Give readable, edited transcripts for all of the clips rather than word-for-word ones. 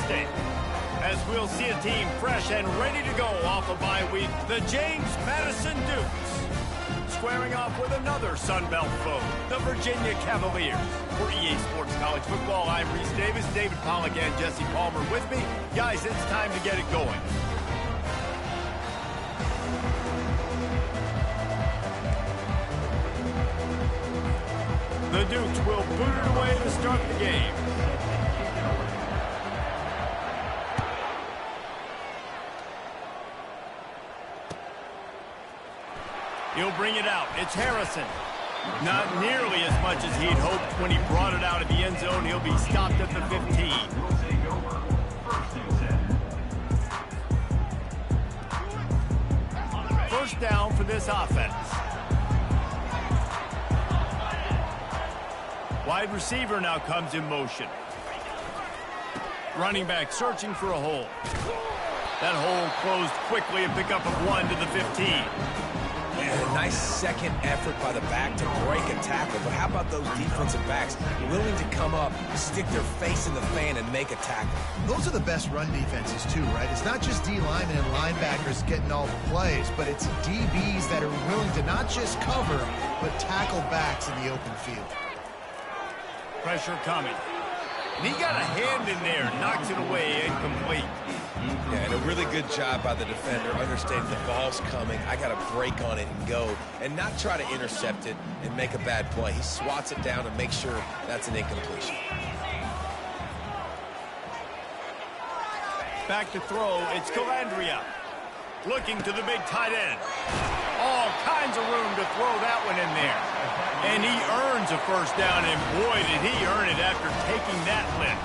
stake. As we'll see a team fresh and ready to go off a bye week, the James Madison Dukes. Squaring off with another Sun Belt foe, the Virginia Cavaliers. For EA Sports College Football, I'm Reese Davis, David Pollack, and Jesse Palmer with me. Guys, it's time to get it going. The Dukes will boot it away to start the game. He'll bring it out. It's Harrison. Not nearly as much as he'd hoped when he brought it out of the end zone. He'll be stopped at the 15. First down for this offense. Wide receiver now comes in motion. Running back searching for a hole. That hole closed quickly, a pickup of 1 to the 15. Yeah, a nice second effort by the back to break a tackle. But how about those defensive backs willing to come up, stick their face in the fan, and make a tackle? Those are the best run defenses, too, right? It's not just D linemen and linebackers getting all the plays, but it's DBs that are willing to not just cover, but tackle backs in the open field. Pressure coming. And he got a hand in there, knocks it away, incomplete. Yeah, and a really good job by the defender, understanding the ball's coming. I got to break on it and go, and not try to intercept it and make a bad play. He swats it down and makes sure that's an incompletion. Back to throw, it's Calandria. Looking to the big tight end. All kinds of room to throw that one in there. And he earns a first down, and boy, did he earn it after taking that lift.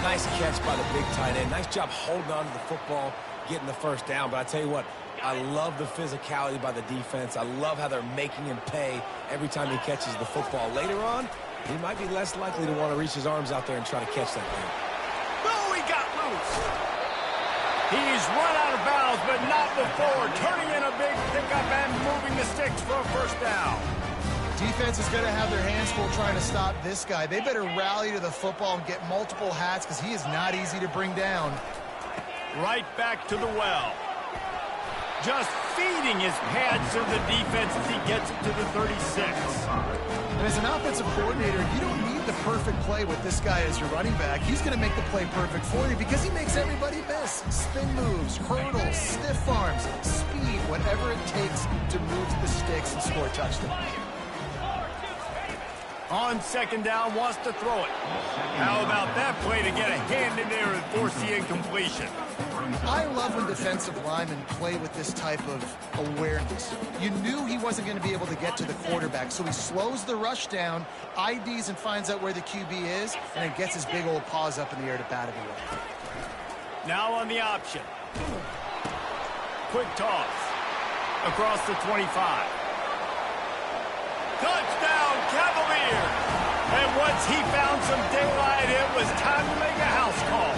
Nice catch by the big tight end. Nice job holding on to the football, getting the first down. But I tell you what, I love the physicality by the defense. I love how they're making him pay every time he catches the football. Later on, he might be less likely to want to reach his arms out there and try to catch that thing. Oh, he got loose. He's run out of bounds, but not before. Turning in a big pickup and moving the sticks for a first down. Defense is going to have their hands full trying to stop this guy. They better rally to the football and get multiple hats because he is not easy to bring down. Right back to the well. Just feeding his pads to the defense as he gets it to the 36. And as an offensive coordinator, you don't need the perfect play with this guy as your running back. He's going to make the play perfect for you because he makes everybody miss. Spin moves, hurdles, stiff arms, speed, whatever it takes to move the sticks and score a touchdown. On second down, wants to throw it. How about that play to get a hand in there and force the incompletion? I love when defensive linemen play with this type of awareness. You knew he wasn't going to be able to get to the quarterback, so he slows the rush down, IDs and finds out where the QB is, and then gets his big old paws up in the air to bat it away. Now on the option. Quick toss. Across the 25. Touchdown, Cavaliers! And once he found some daylight, it was time to make a house call.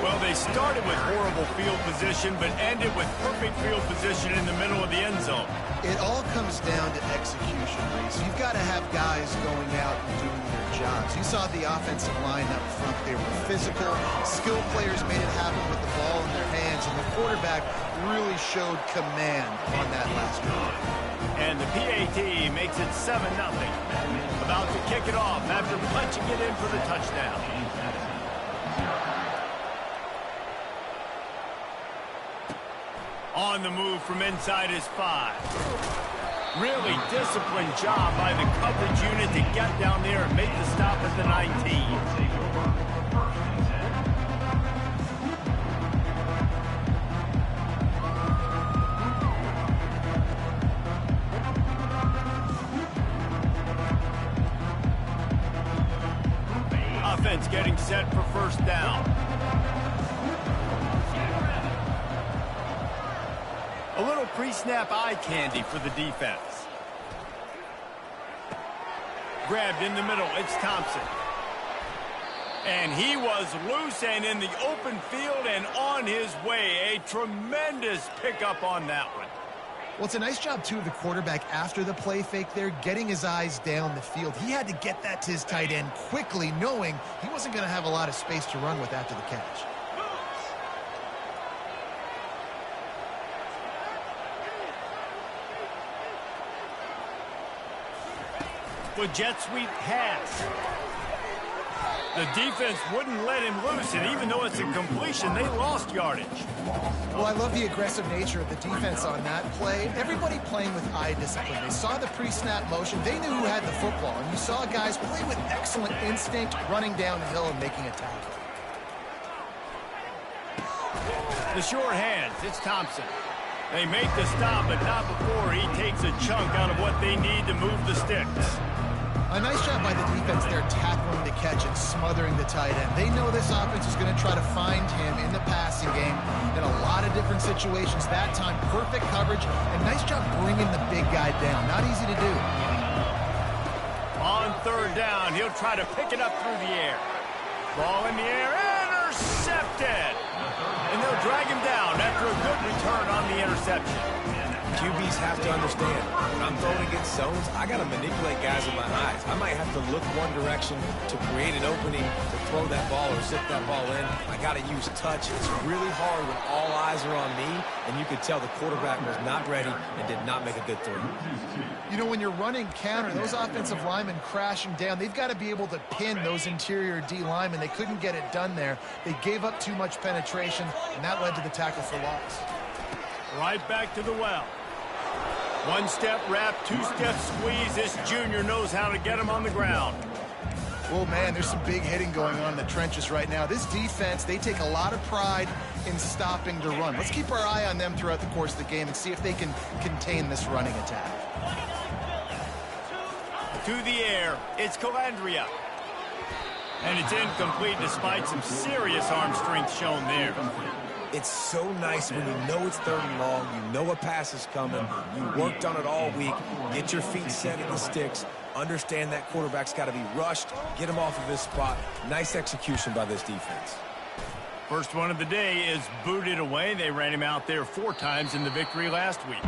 Well, they started with horrible field position, but ended with perfect field position in the middle of the end zone. It all comes down to execution, Reese. You've got to have guys going out and doing their jobs. You saw the offensive line up front. They were physical. Skilled players made it happen with the ball in their hands, and the quarterback really showed command on that last drive. And the PAT makes it 7-0. About to kick it off after punching it in for the touchdown. On the move from inside his 5. Really disciplined job by the coverage unit to get down there and make the stop at the 19. Offense getting set for first down. A little pre-snap eye candy for the defense. Grabbed in the middle, it's Thompson. And he was loose and in the open field and on his way. A tremendous pickup on that one. Well, it's a nice job, too, of the quarterback after the play fake there, getting his eyes down the field. He had to get that to his tight end quickly, knowing he wasn't going to have a lot of space to run with after the catch. The jet sweep pass. The defense wouldn't let him loose, and even though it's a completion, they lost yardage. Well, I love the aggressive nature of the defense on that play. Everybody playing with eye discipline. They saw the pre-snap motion. They knew who had the football, and you saw guys play with excellent instinct, running downhill and making a tackle. The short hands, it's Thompson. They make the stop, but not before he takes a chunk out of what they need to move the sticks. A nice job by the defense there, tackling the catch and smothering the tight end. They know this offense is going to try to find him in the passing game in a lot of different situations. That time, perfect coverage, and nice job bringing the big guy down. Not easy to do. On third down, he'll try to pick it up through the air. Ball in the air, intercepted! And they'll drag him down after a good return on the interception. QBs have to understand, when I'm throwing against zones, I got to manipulate guys with my eyes. I might have to look one direction to create an opening to throw that ball or zip that ball in. I got to use touch. It's really hard when all eyes are on me, and you could tell the quarterback was not ready and did not make a good throw. You know, when you're running counter, those offensive linemen crashing down, they've got to be able to pin those interior D linemen. They couldn't get it done there. They gave up too much penetration, and that led to the tackle for loss. Right back to the well. One step wrap, two step squeeze. This junior knows how to get him on the ground. Oh, man, there's some big hitting going on in the trenches right now. This defense, they take a lot of pride in stopping the run. Let's keep our eye on them throughout the course of the game and see if they can contain this running attack. To the air, it's Calandria. And it's incomplete despite some serious arm strength shown there. It's so nice when you know it's third and long, you know a pass is coming, you worked on it all week, get your feet set at the sticks, understand that quarterback's got to be rushed, get him off of his spot. Nice execution by this defense. First one of the day is booted away. They ran him out there 4 times in the victory last week.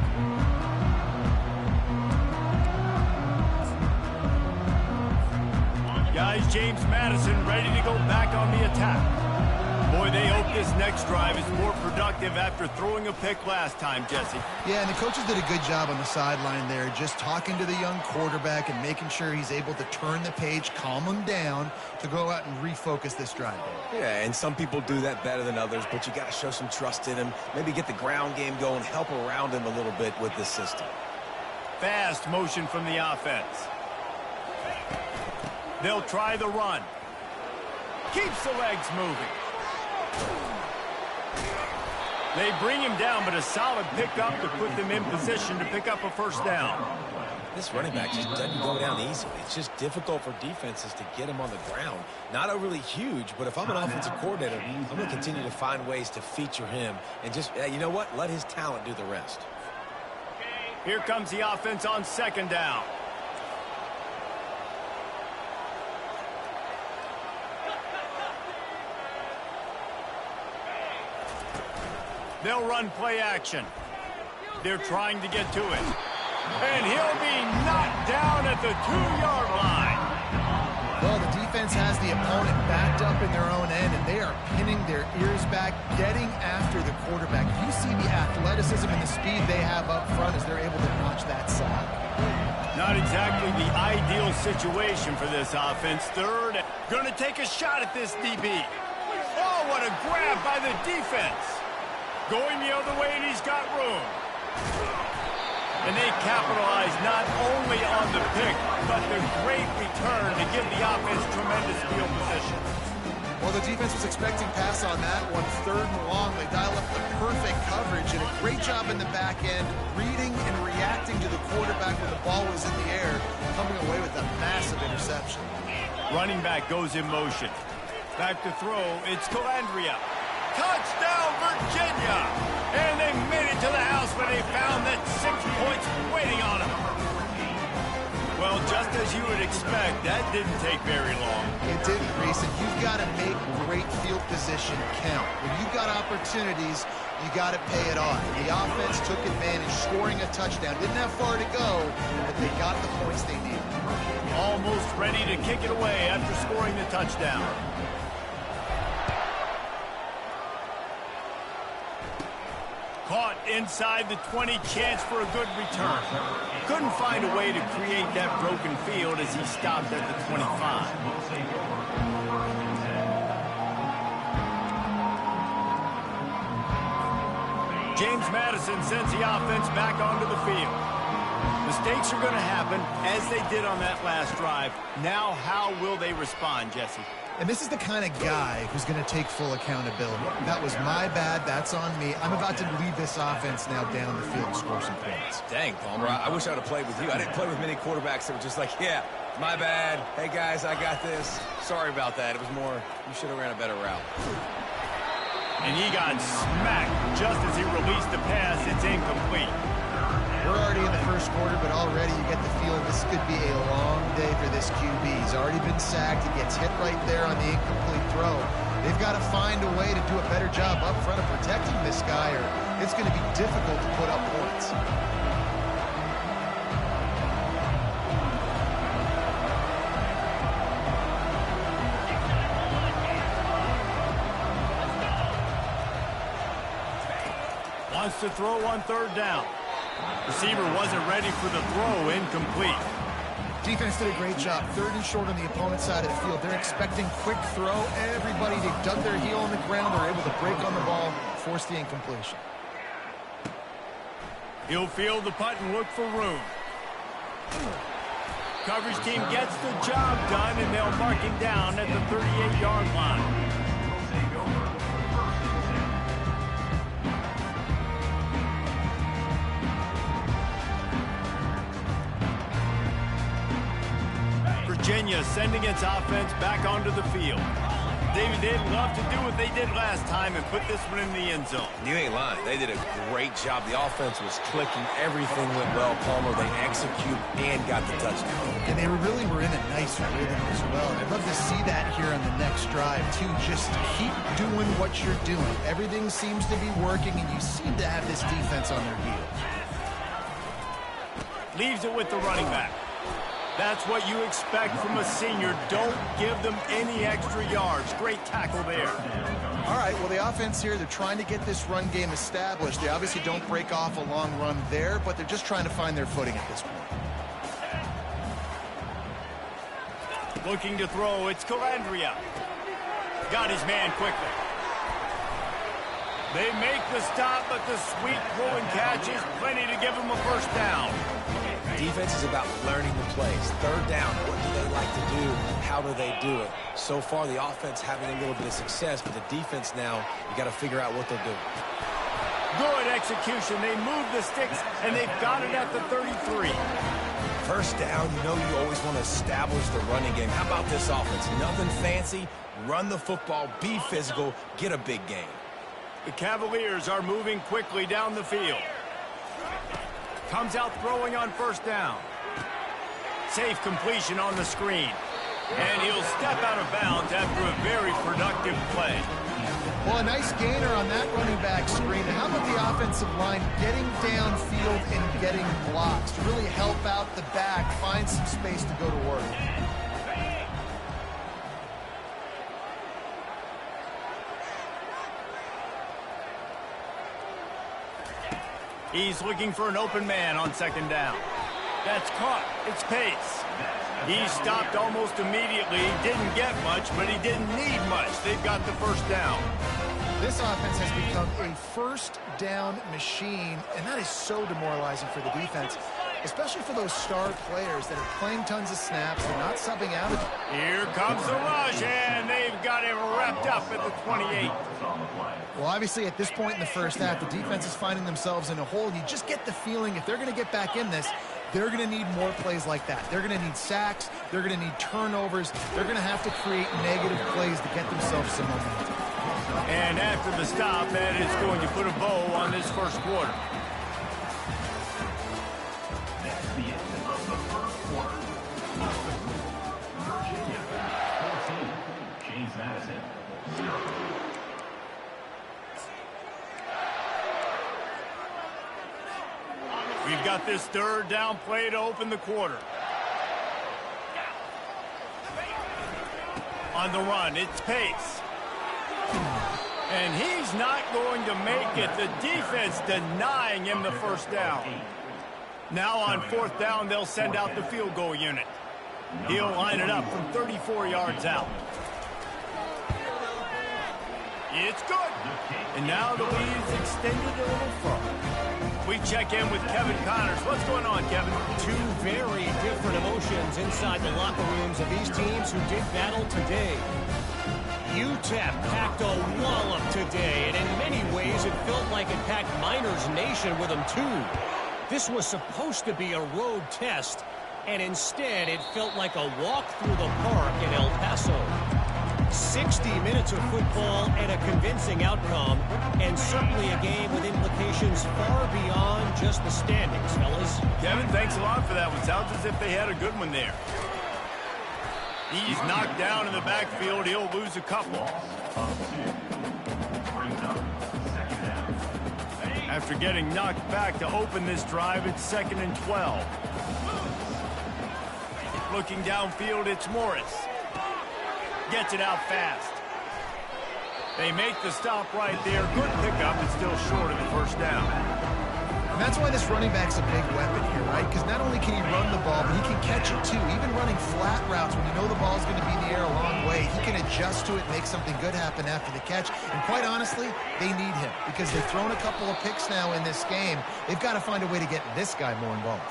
Guys, James Madison ready to go back on the attack. Boy, they hope this next drive is more productive after throwing a pick last time, Jesse. Yeah, and the coaches did a good job on the sideline there, just talking to the young quarterback and making sure he's able to turn the page, calm him down to go out and refocus this drive. Yeah, and some people do that better than others, but you got to show some trust in him, maybe get the ground game going, help around him a little bit with this system. Fast motion from the offense. They'll try the run. Keeps the legs moving. They bring him down, but a solid pickup to put them in position to pick up a first down. This running back just doesn't go down easily. It's just difficult for defenses to get him on the ground. Not overly huge, but if I'm an offensive coordinator, I'm going to continue to find ways to feature him and just, you know what, let his talent do the rest. Here comes the offense on second down. They'll run play action. They're trying to get to it. And he'll be knocked down at the 2-yard line. Well, the defense has the opponent backed up in their own end, and they are pinning their ears back, getting after the quarterback. You see the athleticism and the speed they have up front as they're able to notch that sack. Not exactly the ideal situation for this offense. Third, going to take a shot at this DB. Oh, what a grab by the defense. Going the other way, and he's got room. And they capitalize not only on the pick, but the great return to give the offense tremendous field position. Well, the defense was expecting pass on that one. Third and long, they dial up the perfect coverage, and a great job in the back end, reading and reacting to the quarterback when the ball was in the air, coming away with a massive interception. Running back goes in motion. Back to throw, it's Calandria. Touchdown, Virginia! And they made it to the house when they found that 6 points waiting on them. Well, just as you would expect, that didn't take very long. It didn't, Reese, and you've got to make great field position count. When you've got opportunities, you got to pay it off. The offense took advantage, scoring a touchdown. Didn't have far to go, but they got the points they needed. Almost ready to kick it away after scoring the touchdown. Caught inside the 20, chance for a good return. Couldn't find a way to create that broken field as he stopped at the 25. James Madison sends the offense back onto the field. Mistakes are going to happen, as they did on that last drive. Now, how will they respond, Jesse? And this is the kind of guy who's going to take full accountability. That was my bad. That's on me. I'm about to lead this offense now down the field and score some points. Dang, Palmer, I wish I would have played with you. I didn't play with many quarterbacks that were just like, yeah, my bad. Hey, guys, I got this. Sorry about that. It was more, you should have ran a better route. And he got smacked just as he released the pass. It's incomplete. We're already in the first quarter, but already you get the feeling this could be a long day for this QB. He's already been sacked. He gets hit right there on the incomplete throw. They've got to find a way to do a better job up front of protecting this guy, or it's going to be difficult to put up points. Wants to throw on third down. Receiver wasn't ready for the throw, incomplete. Defense did a great job. Third and short on the opponent's side of the field. They're expecting quick throw. Everybody, they dug their heel on the ground. They're able to break on the ball, force the incompletion. He'll field the punt and look for room. Coverage team gets the job done, and they'll mark him down at the 38-yard line. Virginia sending its offense back onto the field. David, they'd love to do what they did last time and put this one in the end zone. You ain't lying. They did a great job. The offense was clicking. Everything went well, Palmer. They executed and got the touchdown. And they really were in a nice rhythm as well. And I'd love to see that here on the next drive, too. Just keep doing what you're doing. Everything seems to be working, and you seem to have this defense on their heels. Leaves it with the running back. That's what you expect from a senior. Don't give them any extra yards. Great tackle there. All right, well, the offense here, they're trying to get this run game established. They obviously don't break off a long run there, but they're just trying to find their footing at this point. Looking to throw, it's Calandria. Got his man quickly. They make the stop, but the sweet throw and catch is plenty to give them a first down. Defense is about learning the plays. Third down, what do they like to do? How do they do it? So far, the offense having a little bit of success, but the defense now, you got to figure out what they're doing. Good execution. They move the sticks, and they've got it at the 33. First down, you know you always want to establish the running game. How about this offense? Nothing fancy. Run the football, be physical, get a big gain. The Cavaliers are moving quickly down the field. Comes out throwing on first down. Safe completion on the screen. And he'll step out of bounds after a very productive play. Well, a nice gainer on that running back screen. How about the offensive line getting downfield and getting blocks to really help out the back, find some space to go to work? He's looking for an open man on second down. That's caught. It's Pace. He stopped almost immediately. He didn't get much, but he didn't need much. They've got the first down. This offense has become a first down machine, and that is so demoralizing for the defense, especially for those star players that are playing tons of snaps. They're not subbing out. Here comes the rush, and they've got him wrapped up at the 28. Well, obviously, at this point in the first half, the defense is finding themselves in a hole. You just get the feeling if they're going to get back in this, they're going to need more plays like that. They're going to need sacks. They're going to need turnovers. They're going to have to create negative plays to get themselves some momentum. And after the stop, that is going to put a bow on this first quarter. That's the end of the first quarter. Virginia, 14, James Madison, 0. We've got this third down play to open the quarter. On the run, it's Pace. And he's not going to make it. The defense denying him the first down. Now on fourth down, they'll send out the field goal unit. He'll line it up from 34 yards out. It's good. And now the lead is extended a little further. We check in with Kevin Connors. What's going on, Kevin? Two very different emotions inside the locker rooms of these teams who did battle today. UTEP packed a wallop today, and in many ways it felt like it packed Miners Nation with them too. This was supposed to be a road test, and instead it felt like a walk through the park in El Paso. 60 minutes of football and a convincing outcome, and certainly a game with implications far beyond just the standings, fellas. Kevin, thanks a lot for that one. Sounds as if they had a good one there. He's knocked down in the backfield. He'll lose a couple. After getting knocked back to open this drive, it's 2nd and 12. Looking downfield, it's Morris. Gets it out fast. They make the stop right there. Good pickup. It's still short of the first down. And that's why this running back's a big weapon here, right? Because not only can he run the ball, but he can catch it too. Even running flat routes when you know the ball's going to be in the air a long way, he can adjust to it, make something good happen after the catch. And quite honestly, they need him because they've thrown a couple of picks now in this game. They've got to find a way to get this guy more involved.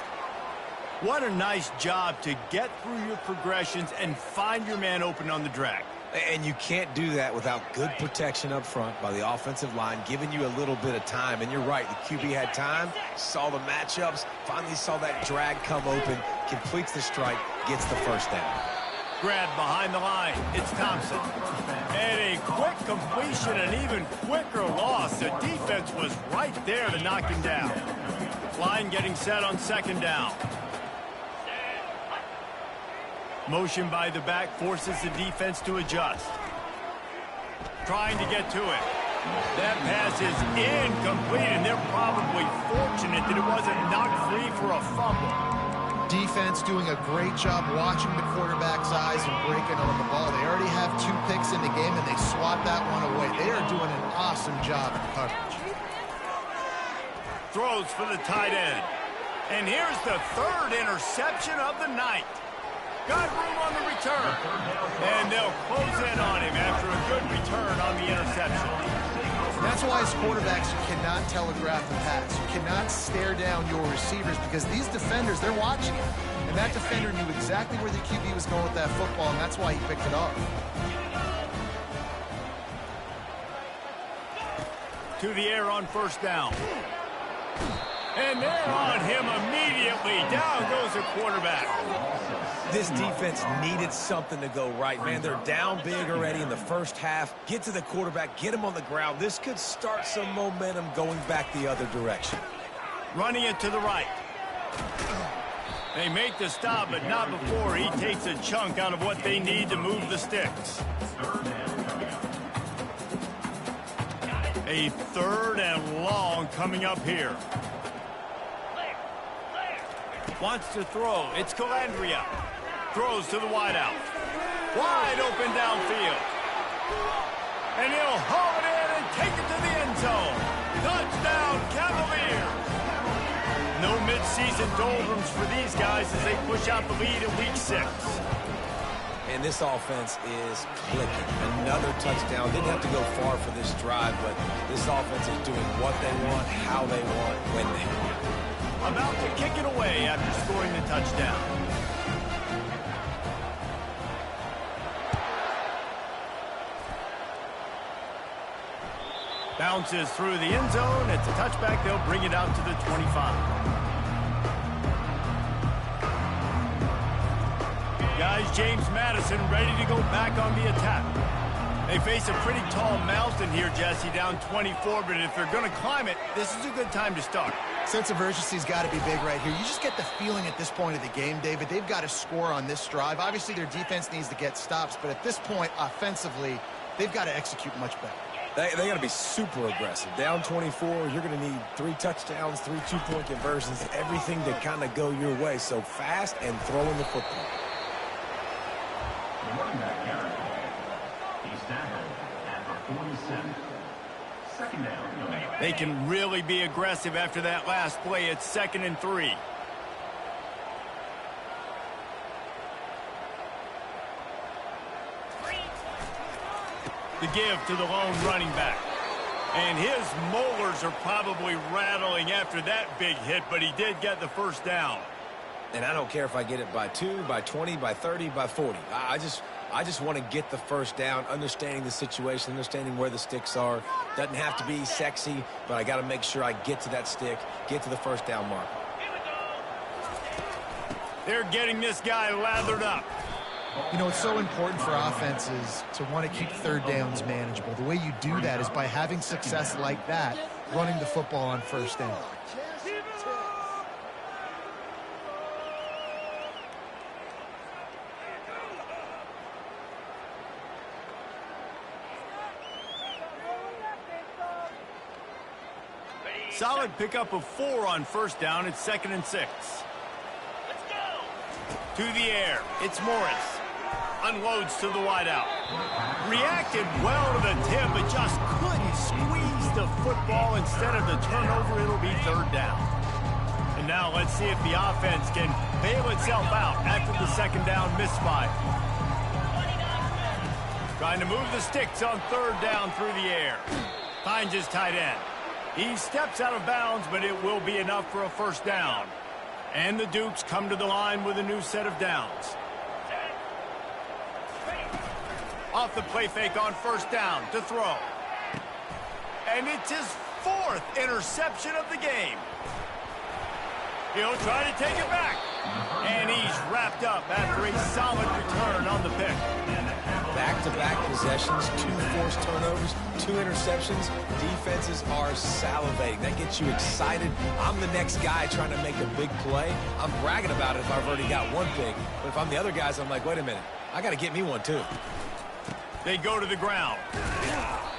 What a nice job to get through your progressions and find your man open on the drag. And you can't do that without good protection up front by the offensive line, giving you a little bit of time. And you're right, the QB had time, saw the matchups, finally saw that drag come open, completes the strike, gets the first down. Grab behind the line. It's Thompson. And a quick completion, an even quicker loss. The defense was right there to knock him down. Line getting set on 2nd down. Motion by the back forces the defense to adjust. Trying to get to it. That pass is incomplete, and they're probably fortunate that it wasn't knocked free for a fumble. Defense doing a great job watching the quarterback's eyes and breaking on the ball. They already have 2 picks in the game, and they swat that one away. They are doing an awesome job in coverage. Throws for the tight end. And here's the 3rd interception of the night. Got room on the return. And they'll close in on him after a good return on the interception. That's why as quarterbacks, you cannot telegraph the pass. You cannot stare down your receivers because these defenders, they're watching it. And that defender knew exactly where the QB was going with that football, and that's why he picked it off. To the air on 1st down. And they're on him immediately. Down goes the quarterback. This defense needed something to go right, man. They're down big already in the first half. Get to the quarterback, get him on the ground. This could start some momentum going back the other direction. Running it to the right. They make the stop, but not before he takes a chunk out of what they need to move the sticks. A 3rd and long coming up here. Wants to throw. It's Calandria. Throws to the wideout. Wide open downfield. And he'll haul it in and take it to the end zone. Touchdown, Cavaliers. No midseason doldrums for these guys as they push out the lead in Week 6. And this offense is clicking. Another touchdown. Didn't have to go far for this drive, but this offense is doing what they want, how they want, when they want. About to kick it away after scoring the touchdown. Bounces through the end zone. It's a touchback. They'll bring it out to the 25. Guys, James Madison ready to go back on the attack. They face a pretty tall mountain here, Jesse, down 24, but if they're going to climb it, this is a good time to start. Sense of urgency's got to be big right here. You just get the feeling at this point of the game, David, they've got to score on this drive. Obviously, their defense needs to get stops, but at this point, offensively, they've got to execute much better. They got to be super aggressive. Down 24, you're going to need 3 touchdowns, 3 two-point conversions, everything to kind of go your way. So fast and throwing the football. The running back carry. He's tackled at the 47. Second down. They can really be aggressive after that last play. It's 2nd and 3. The give to the lone running back. And his molars are probably rattling after that big hit, but he did get the first down. And I don't care if I get it by 2, by 20, by 30, by 40. I just want to get the first down, understanding the situation, understanding where the sticks are. Doesn't have to be sexy, but I got to make sure I get to that stick, get to the first down mark. They're getting this guy lathered up. You know, it's so important for offenses to want to keep third downs manageable. The way you do that is by having success like that, running the football on first down. Solid pickup of 4 on first down. It's 2nd and 6. Let's go. To the air. It's Morris. Unloads to the wideout. Reacted well to the tip, but just couldn't squeeze the football. Instead of the turnover, it'll be 3rd down. And now let's see if the offense can bail itself out after the 2nd down misfire. Trying to move the sticks on 3rd down through the air. Finds his tight end. He steps out of bounds, but it will be enough for a first down. And the Dukes come to the line with a new set of downs. Off the play fake on first down to throw. And it's his 4th interception of the game. He'll try to take it back. And he's wrapped up after a solid return on the pick. Back-to-back possessions, 2 forced turnovers, 2 interceptions. Defenses are salivating. That gets you excited. I'm the next guy trying to make a big play. I'm bragging about it if I've already got 1 pick. But if I'm the other guys, I'm like, wait a minute. I got to get me 1 too. They go to the ground.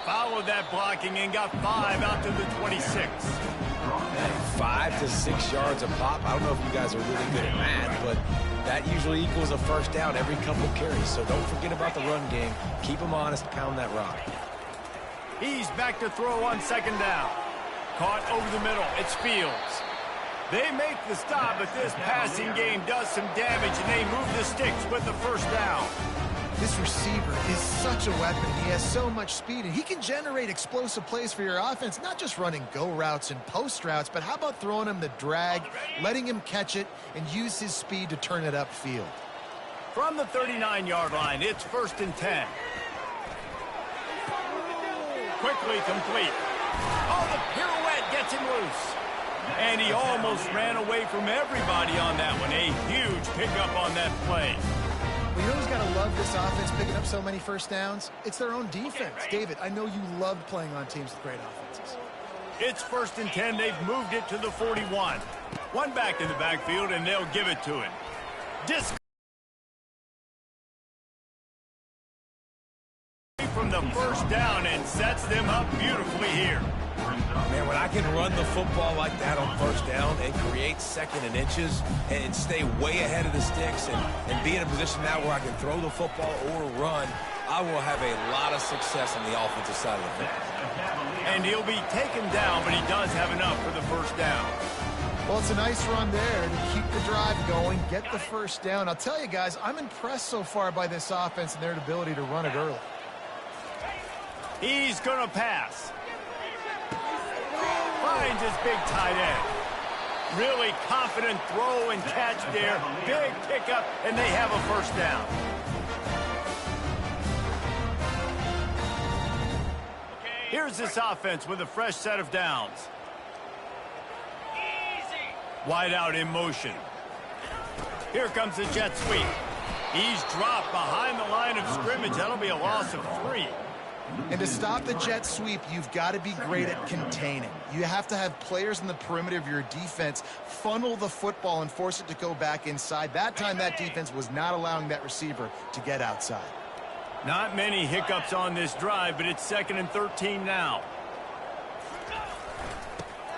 Followed that blocking and got 5 out to the 26. 5 to 6 yards a pop. I don't know if you guys are really good at math, but that usually equals a first down every couple carries. So don't forget about the run game. Keep them honest. Pound that rock. He's back to throw on 2nd down. Caught over the middle. It's Fields. They make the stop, but this passing game does some damage, and they move the sticks with the first down. This receiver is such a weapon. He has so much speed, and he can generate explosive plays for your offense, not just running go routes and post routes, but how about throwing him the drag, letting him catch it, and use his speed to turn it upfield. From the 39-yard line, it's 1st and 10. Quickly complete. Oh, the pirouette gets him loose. And he almost ran away from everybody on that one. A huge pickup on that play. Well, you know who's got to love this offense picking up so many first downs? It's their own defense. David, I know you loved playing on teams with great offenses. It's 1st and 10. They've moved it to the 41. 1 back in the backfield, and they'll give it to him. From the first down and sets them up beautifully here. Man, when I can run the football like that on first down and create 2nd and inches and stay way ahead of the sticks and be in a position now where I can throw the football or run, I will have a lot of success on the offensive side of the football. And he'll be taken down, but he does have enough for the first down. Well, it's a nice run there to keep the drive going, get the first down. I'll tell you guys, I'm impressed so far by this offense and their ability to run it early. He's going to pass. Finds his big tight end. Really confident throw and catch there. Big pickup, and they have a first down. Here's this offense with a fresh set of downs. Wide out in motion. Here comes the jet sweep. He's dropped behind the line of scrimmage. That'll be a loss of 3. And to stop the jet sweep, you've got to be great at containing. You have to have players in the perimeter of your defense funnel the football and force it to go back inside. That time, that defense was not allowing that receiver to get outside. Not many hiccups on this drive, but it's 2nd and 13 now.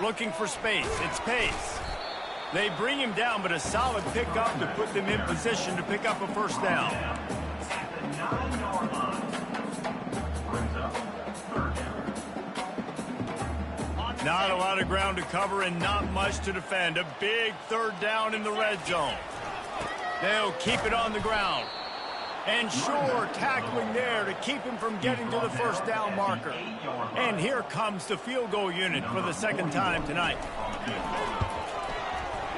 Looking for space. It's Pace. They bring him down, but a solid pickup to put them in position to pick up a first down. Not a lot of ground to cover and not much to defend. A big 3rd down in the red zone. They'll keep it on the ground. And sure, tackling there to keep him from getting to the first down marker. And here comes the field goal unit for the 2nd time tonight.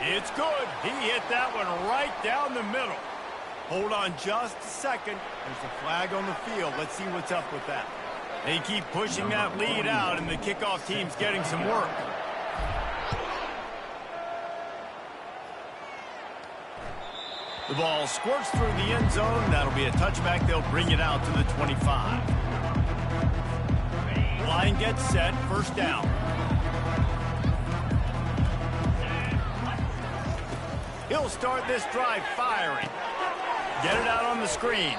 It's good. He hit that one right down the middle. Hold on just a second. There's a flag on the field. Let's see what's up with that. They keep pushing that lead out, and the kickoff team's getting some work. The ball squirts through the end zone. That'll be a touchback. They'll bring it out to the 25. Line gets set. First down. He'll start this drive firing. Get it out on the screen.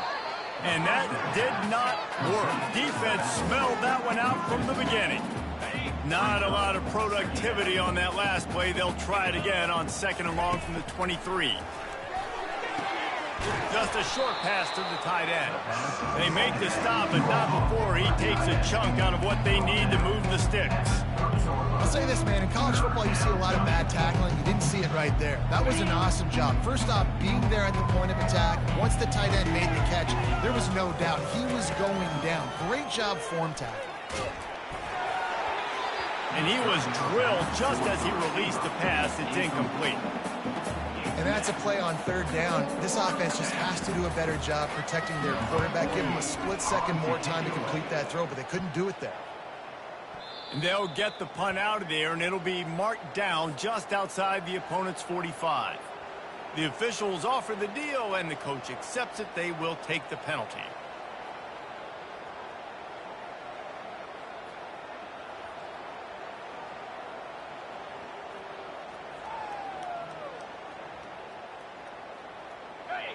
And that did not work. Defense smelled that one out from the beginning. Not a lot of productivity on that last play. They'll try it again on 2nd and long from the 23. Just a short pass to the tight end. They make the stop, but not before he takes a chunk out of what they need to move the sticks. I'll say this, man. In college football, you see a lot of bad tackling. You didn't see it right there. That was an awesome job. First off, being there at the point of attack. Once the tight end made the catch, there was no doubt he was going down. Great job form tackling. And he was drilled just as he released the pass. It's incomplete. And that's a play on 3rd down. This offense just has to do a better job protecting their quarterback. Give him a split second more time to complete that throw, but they couldn't do it there. And they'll get the punt out of there, and it'll be marked down just outside the opponent's 45. The officials offer the deal, and the coach accepts it. They will take the penalty.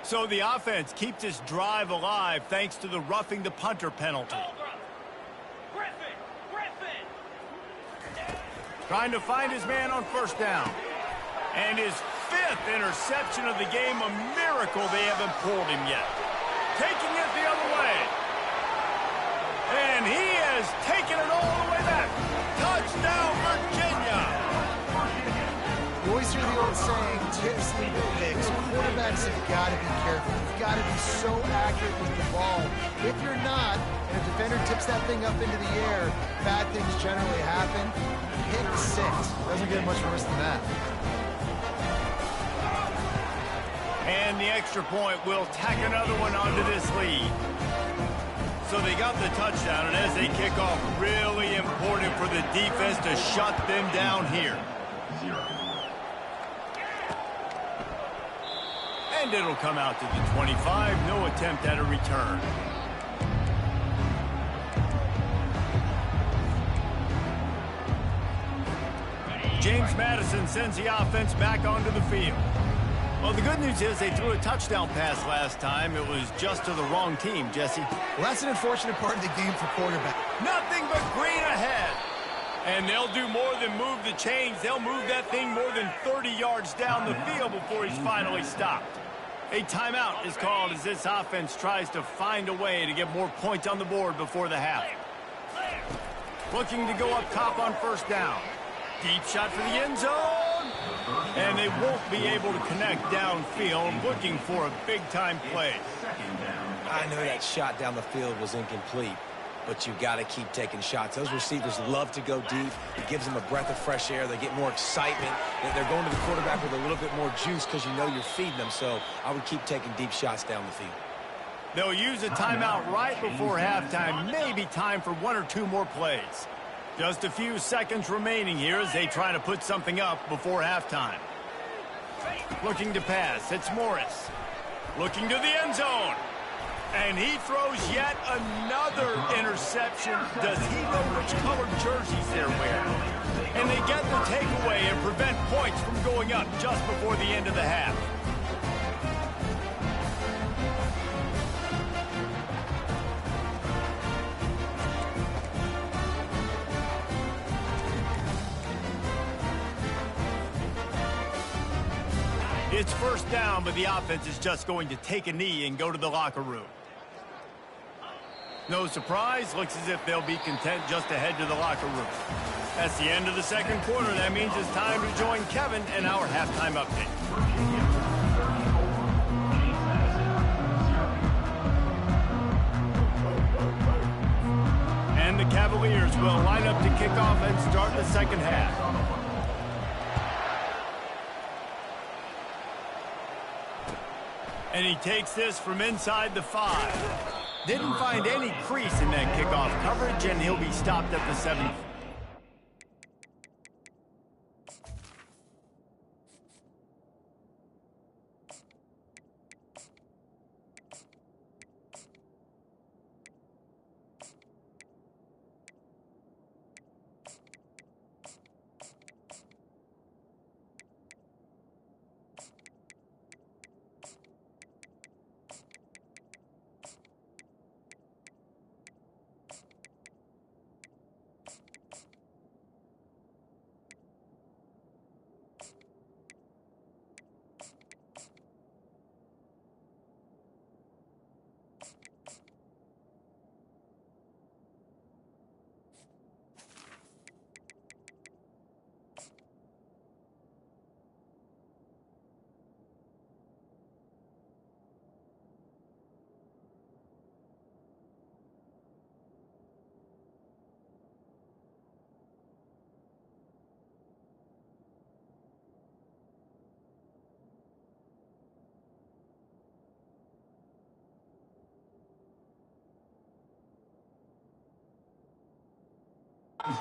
So the offense keeps this drive alive thanks to the roughing the punter penalty. Trying to find his man on first down. And his 5th interception of the game, a miracle they haven't pulled him yet. Taking it the other way. And he has taken it all the way back. Touchdown, Virginia. You always hear the old saying, tips lead to picks. Quarterbacks have got to be careful. You've got to be so accurate with the ball. If you're not, and a defender tips that thing up into the air, bad things generally happen. Pick 6. Doesn't get much worse than that. And the extra point will tack another one onto this lead. So they got the touchdown, and as they kick off, really important for the defense to shut them down here. And it'll come out to the 25. No attempt at a return. James Madison sends the offense back onto the field. Well, the good news is they threw a touchdown pass last time. It was just to the wrong team, Jesse. Well, that's an unfortunate part of the game for quarterback. Nothing but green ahead. And they'll do more than move the chains. They'll move that thing more than 30 yards down the field before he's finally stopped. A timeout is called as this offense tries to find a way to get more points on the board before the half. Looking to go up top on first down. Deep shot for the end zone. And they won't be able to connect downfield, looking for a big-time play. I know that shot down the field was incomplete, but you got to keep taking shots. Those receivers love to go deep. It gives them a breath of fresh air. They get more excitement. They're going to the quarterback with a little bit more juice because you know you're feeding them. So I would keep taking deep shots down the field. They'll use a timeout right before halftime. Maybe time for 1 or 2 more plays. Just a few seconds remaining here as they try to put something up before halftime. Looking to pass. It's Morris. Looking to the end zone. And he throws yet another interception. Does he know which colored jerseys they're wearing? And they get the takeaway and prevent points from going up just before the end of the half. It's first down, but the offense is just going to take a knee and go to the locker room. No surprise, looks as if they'll be content just to head to the locker room. That's the end of the second quarter. That means it's time to join Kevin and our halftime update. And the Cavaliers will line up to kick off and start the second half. And he takes this from inside the 5. Didn't find any crease in that kickoff coverage, and he'll be stopped at the 7.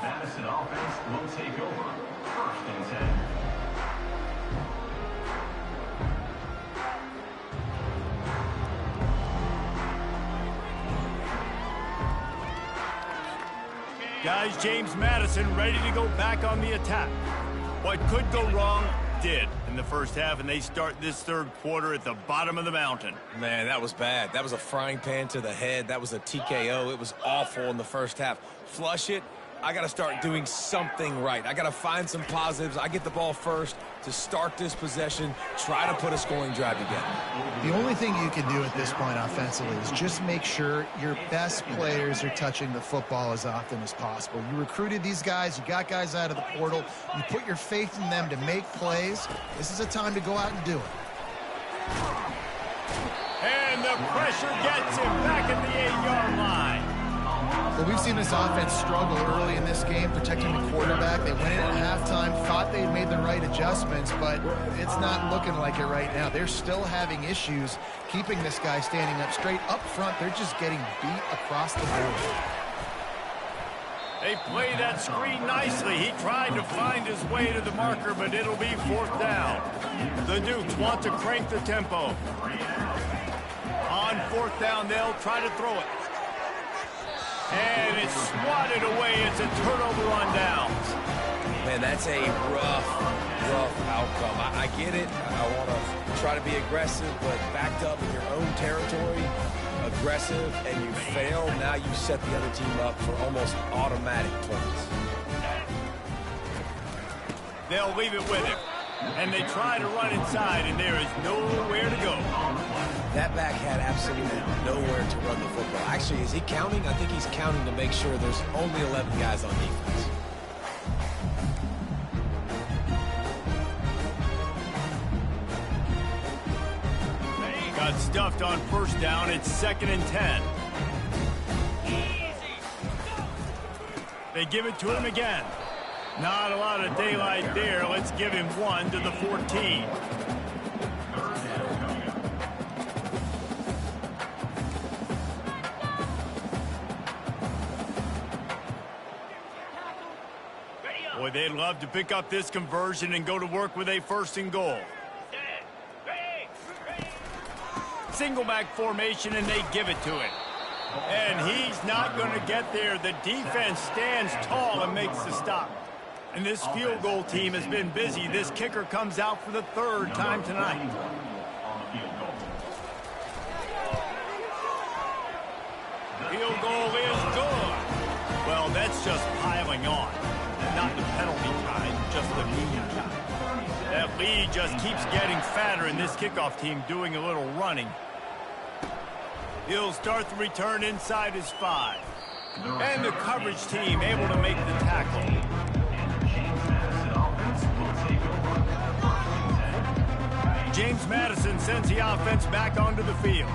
Madison offense will take over. First and 10. Guys, James Madison ready to go back on the attack. What could go wrong did in the first half, and they start this third quarter at the bottom of the mountain. Man, that was bad. That was a frying pan to the head. That was a TKO. It was awful in the first half. Flush it. I got to start doing something right. I got to find some positives. I get the ball first to start this possession, try to put a scoring drive together. The only thing you can do at this point offensively is just make sure your best players are touching the football as often as possible. You recruited these guys. You got guys out of the portal. You put your faith in them to make plays. This is a time to go out and do it. And the pressure gets him back at the 8-yard line. Well, we've seen this offense struggle early in this game, protecting the quarterback. They went in at halftime, thought they had made the right adjustments, but it's not looking like it right now. They're still having issues keeping this guy standing up straight. Up front, they're just getting beat across the board. They play that screen nicely. He tried to find his way to the marker, but it'll be fourth down. The Dukes want to crank the tempo. On fourth down, they'll try to throw it. And it's swatted away. It's a turnover on downs. Man, that's a rough outcome. I get it. I want to try to be aggressive, but backed up in your own territory, aggressive, and you fail, now you set the other team up for almost automatic points. They'll leave it with him. And they try to run inside, and there is nowhere to go. That back had absolutely nowhere to run the football. Actually, is he counting? I think he's counting to make sure there's only 11 guys on defense. Got stuffed on first down. It's 2nd and 10. They give it to him again. Not a lot of daylight there. Let's give him one to the 14. Boy, they'd love to pick up this conversion and go to work with a 1st and goal. Single back formation, and they give it to him. And he's not going to get there. The defense stands tall and makes the stop. And this field goal team has been busy. This kicker comes out for the 3rd time tonight. Field goal is good. Well, that's just piling on. Not the penalty time, just the mean time. That lead just keeps getting fatter, and this kickoff team doing a little running. He'll start the return inside his 5. And the coverage team able to make the tackle. James Madison sends the offense back onto the field.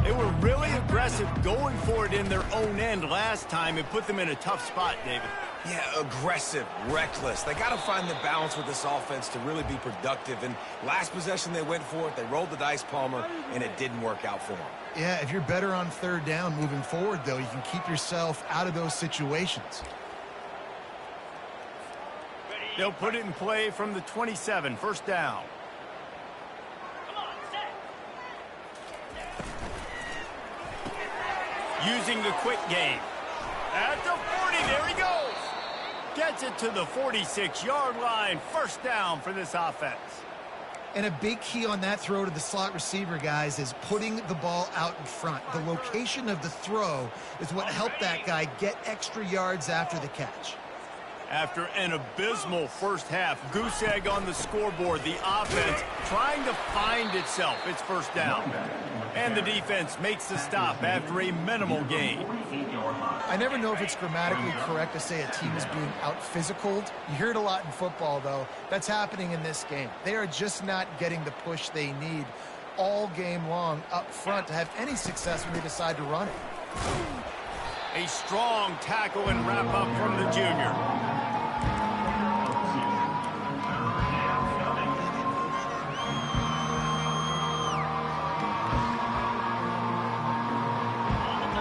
They were really aggressive going for it in their own end last time and put them in a tough spot, David. Yeah, aggressive, reckless. They got to find the balance with this offense to really be productive. And last possession they went for it, they rolled the dice, Palmer, and it didn't work out for them. Yeah, if you're better on third down moving forward, though, you can keep yourself out of those situations. They'll put it in play from the 27, first down. Using the quick game. At the 40, there he goes. Gets it to the 46-yard line. First down for this offense. And a big key on that throw to the slot receiver, guys, is putting the ball out in front. The location of the throw is what helped that guy get extra yards after the catch. After an abysmal first half, goose egg on the scoreboard, the offense trying to find itself. It's first down. And the defense makes the stop after a minimal gain. I never know if it's grammatically correct to say a team is being out-physicaled. You hear it a lot in football, though. That's happening in this game. They are just not getting the push they need all game long up front to have any success when they decide to run it. A strong tackle and wrap-up from the junior.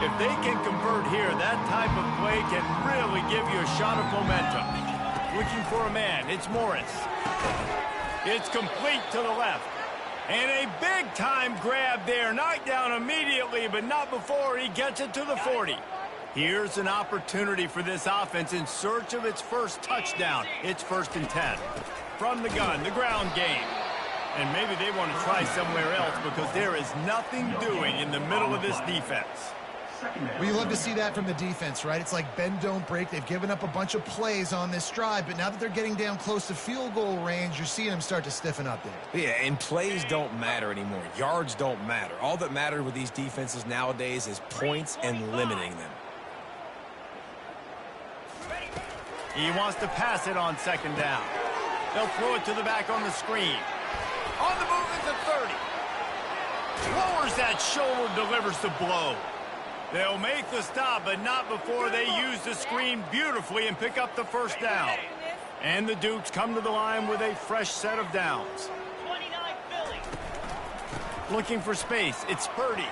If they can convert here, that type of play can really give you a shot of momentum. Looking for a man, it's Morris. It's complete to the left. And a big-time grab there. Knocked down immediately, but not before he gets it to the 40. Here's an opportunity for this offense in search of its first touchdown. It's 1st and 10. From the gun, the ground game. And maybe they want to try somewhere else because there is nothing doing in the middle of this defense. Well, you love to see that from the defense, right? It's like bend, don't break. They've given up a bunch of plays on this drive, but now that they're getting down close to field goal range, you're seeing them start to stiffen up there. Yeah, and plays don't matter anymore. Yards don't matter. All that matters with these defenses nowadays is points and limiting them. He wants to pass it on 2nd down. They'll throw it to the back on the screen. On the move at the 30. Lowers that shoulder, delivers the blow. They'll make the stop, but not before they use the screen beautifully and pick up the first down. And the Dukes come to the line with a fresh set of downs. Looking for space. It's Purdy.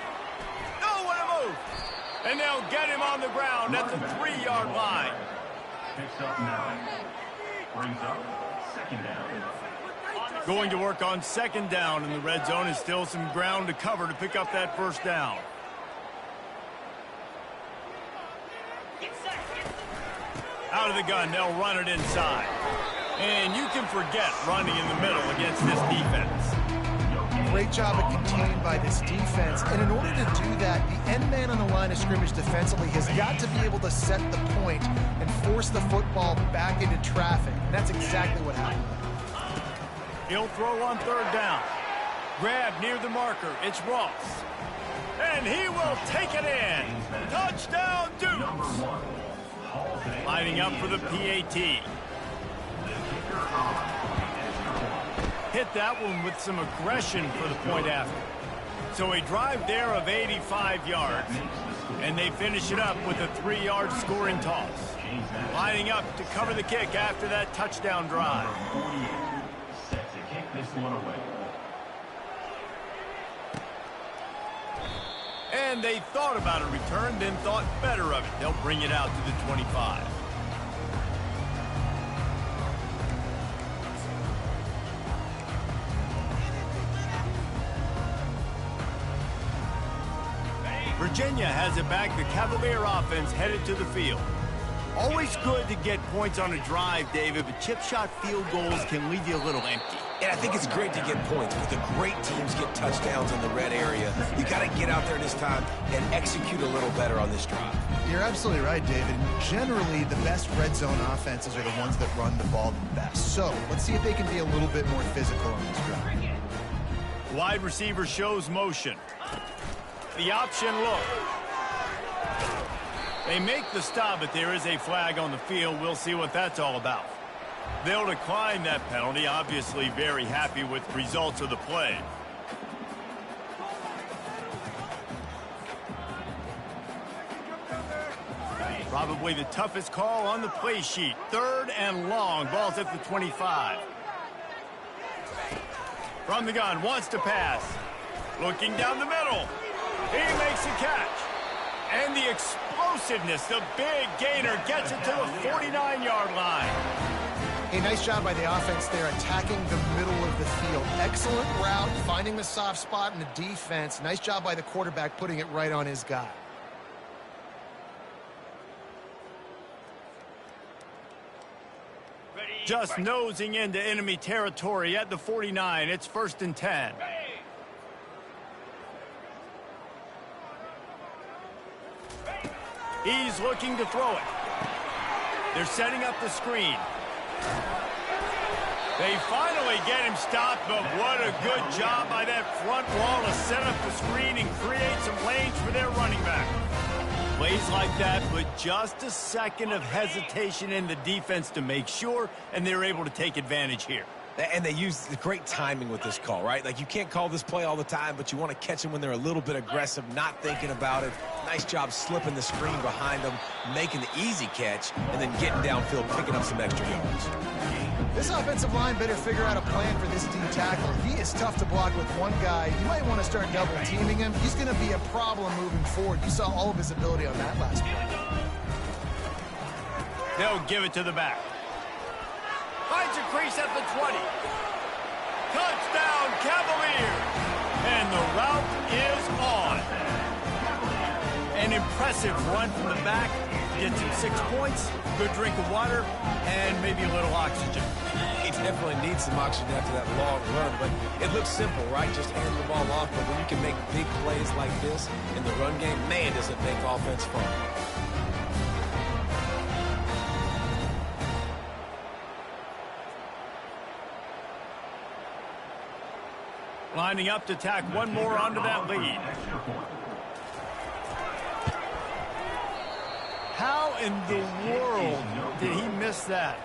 Oh, what a move. And they'll get him on the ground at the 3-yard line. Picks up 9. Brings up 2nd down. Going to work on 2nd down in the red zone is still some ground to cover to pick up that first down. Out of the gun, they'll run it inside. And you can forget running in the middle against this defense. Great job of containing by this defense. And in order to do that, the end man on the line of scrimmage defensively has got to be able to set the point and force the football back into traffic. And that's exactly what happened. He'll throw on 3rd down. Grab near the marker. It's Ross. And he will take it in. Touchdown, Dukes. Lining up for the PAT. Hit that one with some aggression for the point after. So a drive there of 85 yards. And they finish it up with a 3-yard scoring toss. Lining up to cover the kick after that touchdown drive. Set to kick this one away. And they thought about a return, then thought better of it. They'll bring it out to the 25. Virginia has it back. The Cavalier offense headed to the field. Always good to get points on a drive, David, but chip shot field goals can leave you a little empty. And I think it's great to get points, but the great teams get touchdowns in the red area. You got to get out there this time and execute a little better on this drive. You're absolutely right, David. Generally, the best red zone offenses are the ones that run the ball the best. So let's see if they can be a little bit more physical on this drive. Wide receiver shows motion. The option look. They make the stop, but there is a flag on the field. We'll see what that's all about. They'll decline that penalty. Obviously very happy with the results of the play. Probably the toughest call on the play sheet. 3rd and long. Ball's at the 25. From the gun, wants to pass. Looking down the middle. He makes a catch. And the explosiveness, the big gainer, gets it to the 49-yard line. A nice job by the offense there, attacking the middle of the field. Excellent route, finding the soft spot in the defense. Nice job by the quarterback putting it right on his guy. Just nosing into enemy territory at the 49. It's 1st and 10. He's looking to throw it. They're setting up the screen. They finally get him stopped, but what a good job by that front wall to set up the screen and create some lanes for their running back. Plays like that, but just a second of hesitation in the defense to make sure, and they're able to take advantage here. And they use the great timing with this call, right? Like, you can't call this play all the time, but you want to catch them when they're a little bit aggressive, not thinking about it. Nice job slipping the screen behind them, making the easy catch, and then getting downfield, picking up some extra yards. This offensive line better figure out a plan for this D tackle. He is tough to block with one guy. You might want to start double teaming him. He's going to be a problem moving forward. You saw all of his ability on that last play. They'll give it to the back. Finds a crease at the 20. Touchdown, Cavaliers! And the route is on. An impressive run from the back. Gets him 6 points, good drink of water, and maybe a little oxygen. He definitely needs some oxygen after that long run, but it looks simple, right? Just hand the ball off, but when you can make big plays like this in the run game, man, does it make offense fun. Lining up to tack one more onto that lead. How in the world did he miss that?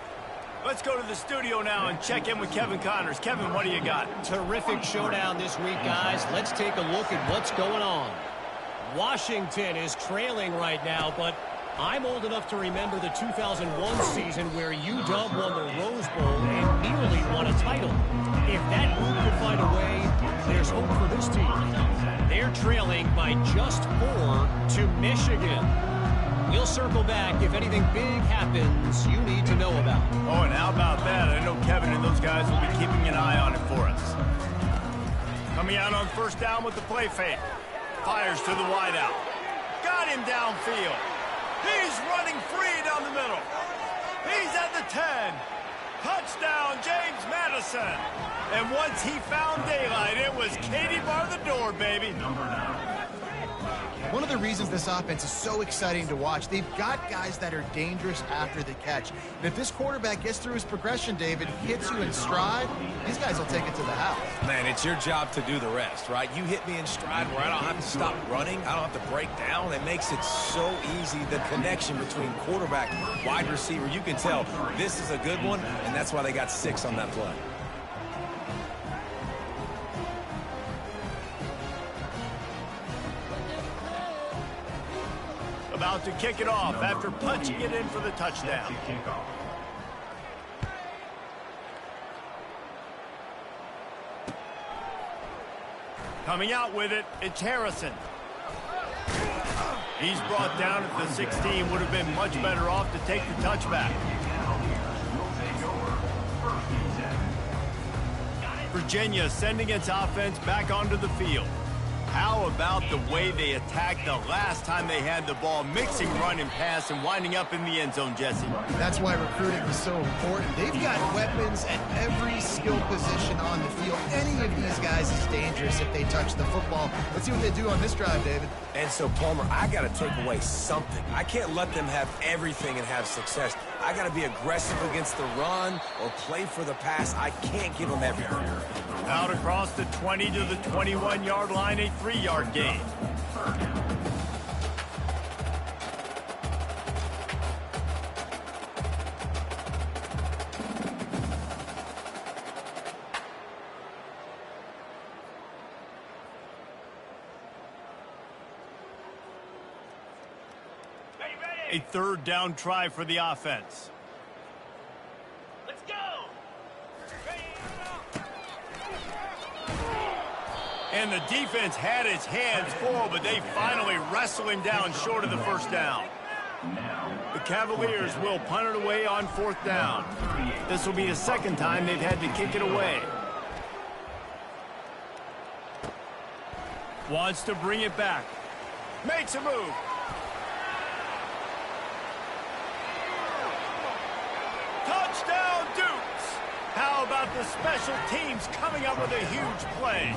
Let's go to the studio now and check in with Kevin Connors. Kevin, what do you got? Terrific showdown this week, guys. Let's take a look at what's going on. Washington is trailing right now, but I'm old enough to remember the 2001 season where UW won the Rose Bowl and nearly won a title. If that group could find a way, there's hope for this team. They're trailing by just 4 to Michigan. We'll circle back if anything big happens you need to know about. Oh, and how about that? I know Kevin and those guys will be keeping an eye on it for us. Coming out on 1st down with the play fake. Fires to the wideout. Got him downfield. He's running free down the middle. He's at the 10. Touchdown, James Madison. And once he found daylight, it was Katie bar the door, baby. One of the reasons this offense is so exciting to watch, they've got guys that are dangerous after the catch. And if this quarterback gets through his progression, David, hits you in stride, these guys will take it to the house. Man, it's your job to do the rest, right? You hit me in stride where I don't have to stop running. I don't have to break down. It makes it so easy, the connection between quarterback, wide receiver. You can tell this is a good one, and that's why they got 6 on that play. About to kick it off after punching it in for the touchdown. Coming out with it, it's Harrison. He's brought down at the 16. Would have been much better off to take the touchback. Virginia sending its offense back onto the field. How about the way they attacked the last time they had the ball, mixing run and pass and winding up in the end zone, Jesse? That's why recruiting is so important. They've got weapons at every skill position on the field. Any of these guys is dangerous if they touch the football. Let's see what they do on this drive, David. And so, Palmer, I got to take away something. I can't let them have everything and have success. I got to be aggressive against the run or play for the pass. I can't give them everything. Out across the 20 to the 21-yard line, a 3-yard gain. A third down try for the offense. Let's go! And the defense had its hands full, but they finally wrestle him down short of the first down. The Cavaliers will punt it away on 4th down. This will be the second time they've had to kick it away. Wants to bring it back. Makes a move. Touchdown, Dukes! How about the special teams coming up with a huge play?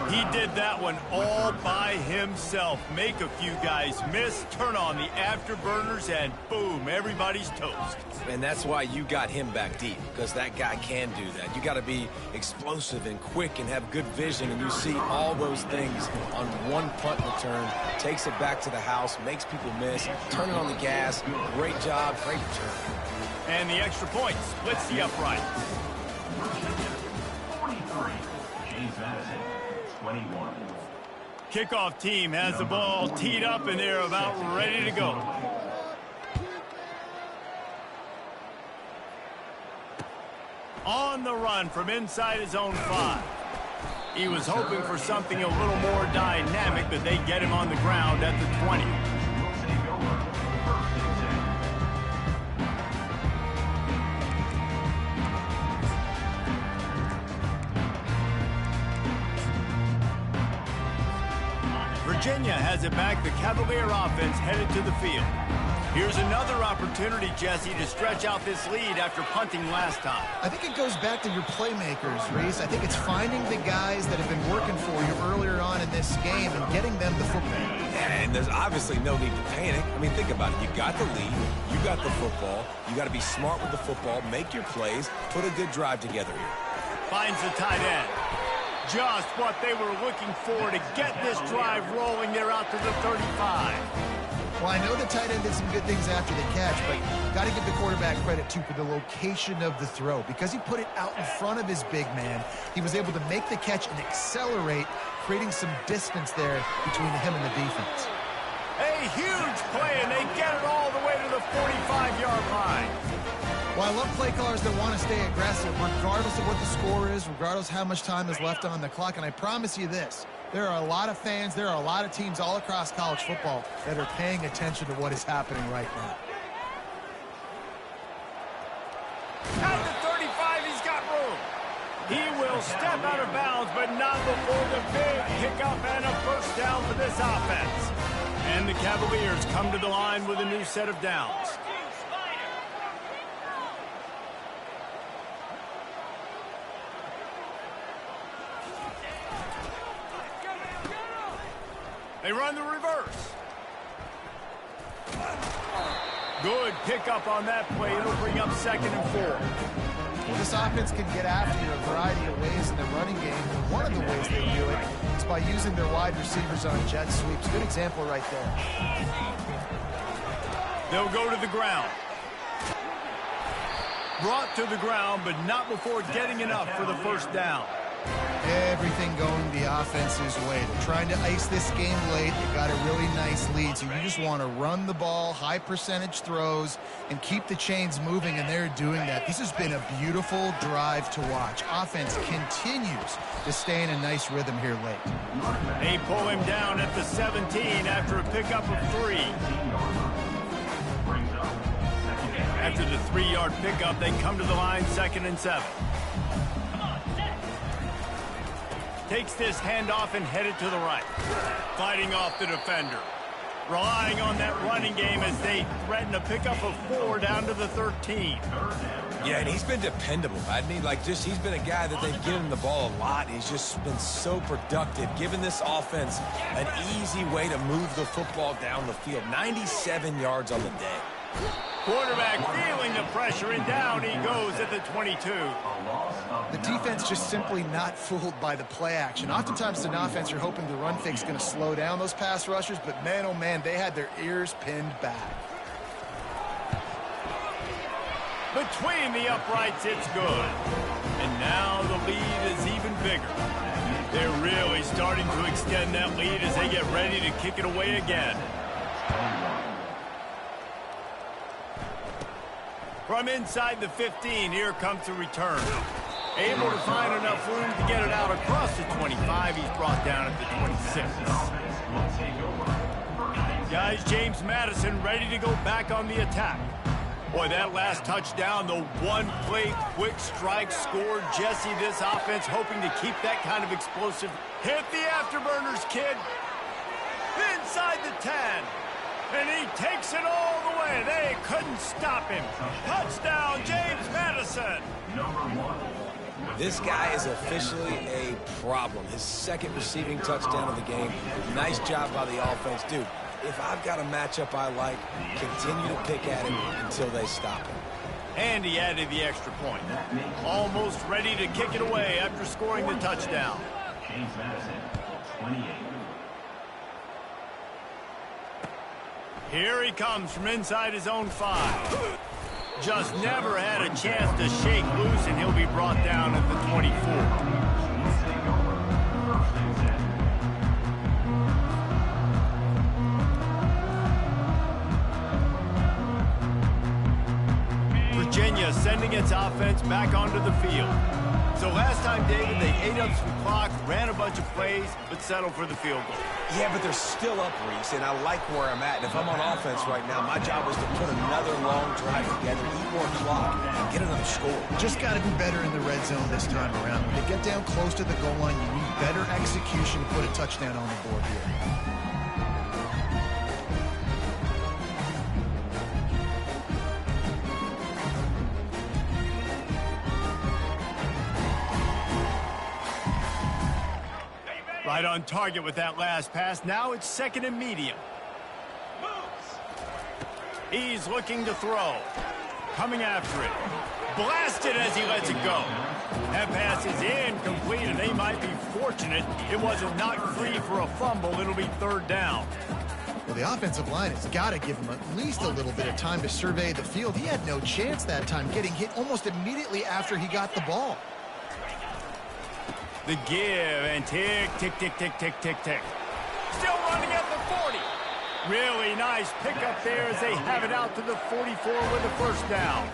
He did that one all by himself. Make a few guys miss, turn on the afterburners, and boom, everybody's toast. And that's why you got him back deep, because that guy can do that. You got to be explosive and quick and have good vision, and you see all those things on one punt return. Takes it back to the house, makes people miss, turning on the gas. Great job, great return. And the extra point splits the upright. 43, James Madison, 21. Kickoff team has the ball teed up, and they're about ready to go. On the run from inside his own 5. He was hoping for something a little more dynamic, but they get him on the ground at the 20. Virginia has it back. The Cavalier offense headed to the field. Here's another opportunity, Jesse, to stretch out this lead after punting last time. I think it goes back to your playmakers, Reese. I think it's finding the guys that have been working for you earlier on in this game and getting them the football. And there's obviously no need to panic. I mean, think about it. You got the lead. You got the football. You got to be smart with the football, make your plays, put a good drive together here. Finds the tight end. Just what they were looking for to get this drive rolling. They're out to the 35. Well, I know the tight end did some good things after the catch, but got to give the quarterback credit, too, for the location of the throw. Because he put it out in front of his big man, he was able to make the catch and accelerate, creating some distance there between him and the defense. A huge play, and they get it all the way to the 45-yard line. Well, I love play callers that want to stay aggressive, regardless of what the score is, regardless how much time is left on the clock. And I promise you this, there are a lot of fans, there are a lot of teams all across college football that are paying attention to what is happening right now. At the 35, he's got room. He will step out of bounds, but not before the big pickup and a first down for this offense. And the Cavaliers come to the line with a new set of downs. They run the reverse. Good pickup on that play. It'll bring up 2nd and 4. Well, this offense can get after you a variety of ways in the running game. And one of the ways they do it is by using their wide receivers on jet sweeps. Good example right there. They'll go to the ground. Brought to the ground, but not before getting enough for the first down. Everything going the offense's way. They're trying to ice this game late. They've got a really nice lead, so you just want to run the ball, high percentage throws, and keep the chains moving, and they're doing that. This has been a beautiful drive to watch. Offense continues to stay in a nice rhythm here late. They pull him down at the 17 after a pickup of 3. After the 3-yard pickup, they come to the line 2nd and 7. Takes this handoff and headed to the right. Fighting off the defender. Relying on that running game as they threaten to pick up a 4 down to the 13. Yeah, and he's been dependable, hasn't he? Like, he's been a guy that they've given him the ball a lot. He's just been so productive, giving this offense an easy way to move the football down the field. 97 yards on the day. Quarterback feeling the pressure, and down he goes at the 22. The defense just simply not fooled by the play action. Oftentimes, an offense, you're hoping the run fake's going to slow down those pass rushers, but man, oh man, they had their ears pinned back. Between the uprights, it's good. And now the lead is even bigger. They're really starting to extend that lead as they get ready to kick it away again. From inside the 15, here comes the return. Able to find enough room to get it out across the 25. He's brought down at the 26. Guys, James Madison ready to go back on the attack. Boy, that last touchdown, the one-play quick strike scored. Jesse, this offense hoping to keep that kind of explosive. Hit the afterburners, kid. Inside the 10. And he takes it all the way. They couldn't stop him. Touchdown, James Madison. This guy is officially a problem. His second receiving touchdown of the game. Nice job by the offense. Dude, if I've got a matchup I like, continue to pick at him until they stop him. And he added the extra point. Almost ready to kick it away after scoring the touchdown. James Madison, 28. Here he comes from inside his own 5. Just never had a chance to shake loose, and he'll be brought down at the 24. Virginia sending its offense back onto the field. So last time, David, they ate up some clock, ran a bunch of plays, but settled for the field goal. Yeah, but they're still up, Reese, and I like where I'm at. And if I'm on offense right now, my job is to put another long drive together, eat more clock, and get another score. Just got to be better in the red zone this time around. When you get down close to the goal line, you need better execution to put a touchdown on the board here. Right on target with that last pass. Now it's second and medium. He's looking to throw. Coming after it. Blasted as he lets it go. That pass is incomplete, and they might be fortunate it wasn't knocked free for a fumble. It'll be third down. Well, the offensive line has got to give him at least a little bit of time to survey the field. He had no chance that time, getting hit almost immediately after he got the ball. The give and tick, tick, tick, tick, tick, tick, tick. Still running at the 40. Really nice pickup there as they have it out to the 44 with the first down.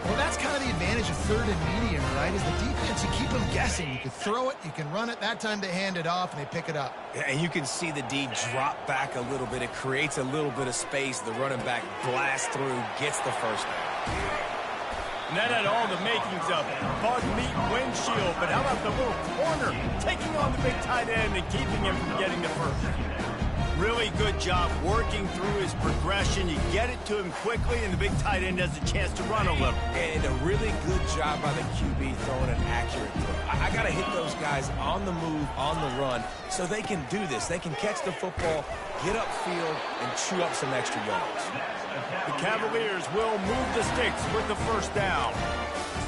Well, that's kind of the advantage of third and medium, right? Is the defense, you keep them guessing. You can throw it, you can run it. That time they hand it off and they pick it up. And you can see the D drop back a little bit. It creates a little bit of space. The running back blasts through, gets the first down. And that had all the makings of bug meat windshield. But how about the little corner taking on the big tight end and keeping him from getting the first? Really good job working through his progression. You get it to him quickly, and the big tight end has a chance to run a little. And a really good job by the QB throwing an accurate throw. I got to hit those guys on the move, on the run, so they can do this. They can catch the football, get upfield, and chew up some extra yards. The Cavaliers will move the sticks with the first down.